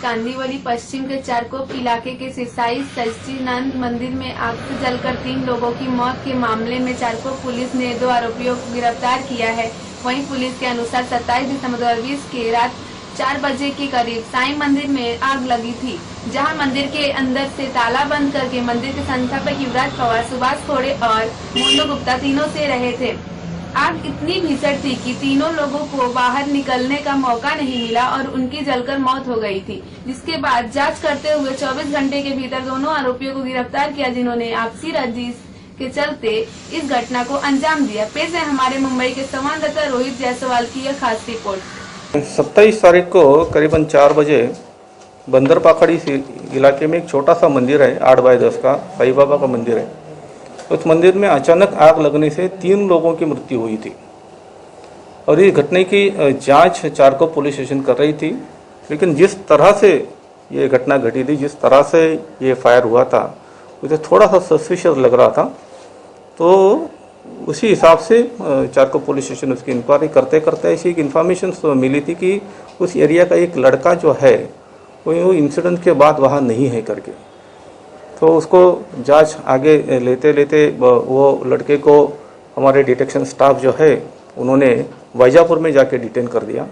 कांदीवली पश्चिम के चारकोप इलाके के सिसाई सच्चिदानंद मंदिर में आग से जलकर 3 लोगों की मौत के मामले में चारकोप पुलिस ने 2 आरोपियों को गिरफ्तार किया है। वहीं पुलिस के अनुसार 27 दिसंबर 2020 के रात 4 बजे के करीब साईं मंदिर में आग लगी थी, जहां मंदिर के अंदर से ताला बंद करके मंदिर के संस्थापक युवराज पवार, सुभाष खोड़े और मोंडो गुप्ता तीनों से रहे थे। आग इतनी भीषण थी कि तीनों लोगों को बाहर निकलने का मौका नहीं मिला और उनकी जलकर मौत हो गई थी, जिसके बाद जांच करते हुए 24 घंटे के भीतर दोनों आरोपियों को गिरफ्तार किया, जिन्होंने आपसी रंजिश के चलते इस घटना को अंजाम दिया। पेश है हमारे मुंबई के संवाददाता रोहित जायसवाल की यह खास रिपोर्ट। 27 तारीख को करीबन 4 बजे बंदर पाखड़ी इलाके में एक छोटा सा मंदिर है, 8x10 का साईं बाबा का मंदिर है। उस मंदिर में अचानक आग लगने से 3 लोगों की मृत्यु हुई थी और इस घटने की जांच चारकोप पुलिस स्टेशन कर रही थी। लेकिन जिस तरह से ये घटना घटी थी, जिस तरह से ये फायर हुआ था, मुझे थोड़ा सा सस्पिशियस लग रहा था। तो उसी हिसाब से चारकोप पुलिस स्टेशन उसकी इंक्वायरी करते करते ऐसी एक इन्फॉर्मेशन मिली थी कि उस एरिया का एक लड़का जो है वो इंसिडेंट के बाद वहाँ नहीं है करके। तो उसको जांच आगे लेते लेते वो लड़के को हमारे डिटेक्शन स्टाफ जो है उन्होंने वैजापुर में जाके डिटेन कर दिया।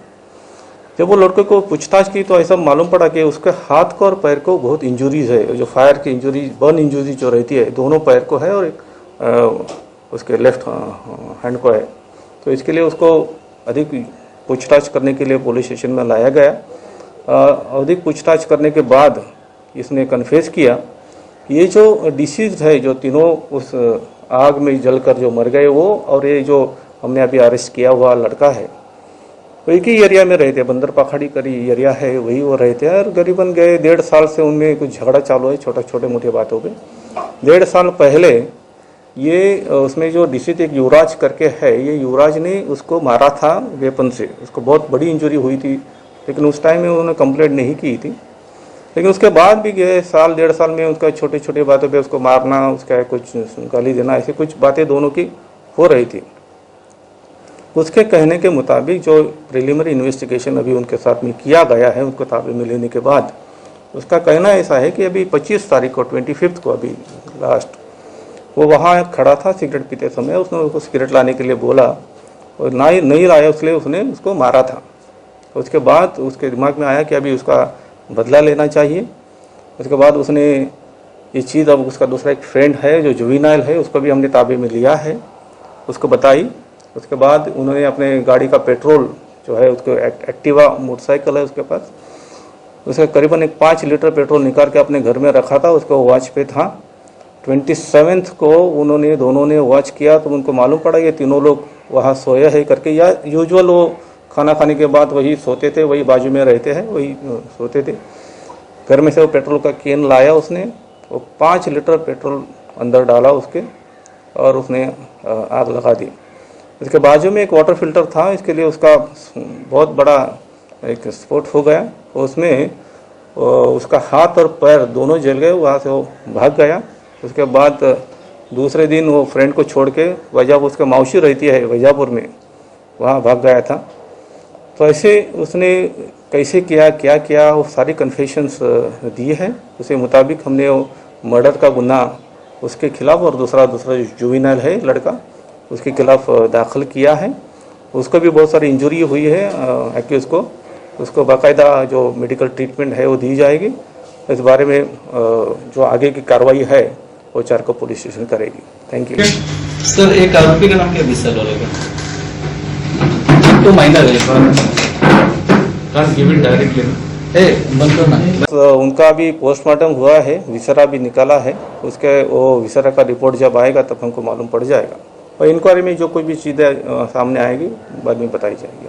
जब वो लड़के को पूछताछ की तो ऐसा मालूम पड़ा कि उसके हाथ को और पैर को बहुत इंजुरीज है, जो फायर की इंजुरी, बर्न इंजुरी जो रहती है दोनों पैर को है और एक उसके लेफ्ट हैंड को है। तो इसके लिए उसको अधिक पूछताछ करने के लिए पुलिस स्टेशन में लाया गया। अधिक पूछताछ करने के बाद इसने कन्फेस किया ये जो डिसीज है, जो तीनों उस आग में जलकर जो मर गए वो, और ये जो हमने अभी अरेस्ट किया हुआ लड़का है वो एक ही एरिया में रहते, बंदर पाखड़ी करी एरिया है, वही वो रहते हैं। और करीबन गए 1.5 साल से उनमें कुछ झगड़ा चालू है, छोटे मोटे बातों पे। 1.5 साल पहले ये उसमें जो डिसीज एक युवराज करके है, ये युवराज ने उसको मारा था वेपन से, उसको बहुत बड़ी इंजरी हुई थी। लेकिन उस टाइम में उन्होंने कंप्लेंट नहीं की थी। लेकिन उसके बाद भी गए 1.5 साल में उसका छोटे बातों पे उसको मारना, उसका कुछ गाली देना, ऐसे कुछ बातें दोनों की हो रही थी। उसके कहने के मुताबिक जो प्रिलिमिनरी इन्वेस्टिगेशन अभी उनके साथ में किया गया है, उनको ताबे में लेने के बाद उसका कहना ऐसा है कि अभी 25 तारीख को 25 को अभी लास्ट वो वहाँ खड़ा था सिगरेट पीते समय, उसने उसको सिगरेट लाने के लिए बोला और नहीं लाया, इसलिए उसने उसको मारा था। उसके बाद उसके दिमाग में आया कि अभी उसका बदला लेना चाहिए। उसके बाद उसने ये चीज़, अब उसका दूसरा एक फ्रेंड है जो जुवेनाइल है, उसको भी हमने ताबे में लिया है, उसको बताई। उसके बाद उन्होंने अपने गाड़ी का पेट्रोल जो है, उसको एक्टिवा मोटरसाइकिल है उसके पास, उसका करीबन एक 5 लीटर पेट्रोल निकाल के अपने घर में रखा था, उसको वॉच पे था। 27 को उन्होंने दोनों ने वॉच किया तो उनको मालूम पड़ा ये तीनों लोग वहाँ सोए है करके, या यूजुअल वो खाना खाने के बाद वही सोते थे, वही बाजू में रहते हैं, वही सोते थे। घर में से वो पेट्रोल का कैन लाया उसने, वो 5 लीटर पेट्रोल अंदर डाला उसके और उसने आग लगा दी। इसके बाजू में एक वाटर फिल्टर था, इसके लिए उसका बहुत बड़ा एक स्फोट हो गया। उसमें उसका हाथ और पैर दोनों जल गए, वहाँ से वो भाग गया। उसके बाद दूसरे दिन वो फ्रेंड को छोड़ के वैजापुर, उसका मौसी रहती है वैजापुर में, वहाँ भाग गया था। तो ऐसे उसने कैसे किया, क्या किया, वो सारी कन्फेशंस दिए हैं। उसी मुताबिक हमने वो मर्डर का गुनाह उसके खिलाफ और दूसरा जुवेनाइल है लड़का, उसके खिलाफ दाखिल किया है। उसको भी बहुत सारी इंजरी हुई है एक्यूज को, उसको बाकायदा जो मेडिकल ट्रीटमेंट है वो दी जाएगी। इस बारे में जो आगे की कार्रवाई है वो चारकोप पुलिस स्टेशन करेगी। Thank you sir. एक आरोपी का नाम क्या विशाल वाले तो माइनर है, उनका भी पोस्टमार्टम हुआ है, विसरा भी निकाला है। उसके वो विसरा का रिपोर्ट जब आएगा तब हमको मालूम पड़ जाएगा और इंक्वायरी में जो कोई भी चीज़ें सामने आएगी बाद में बताई जाएगी।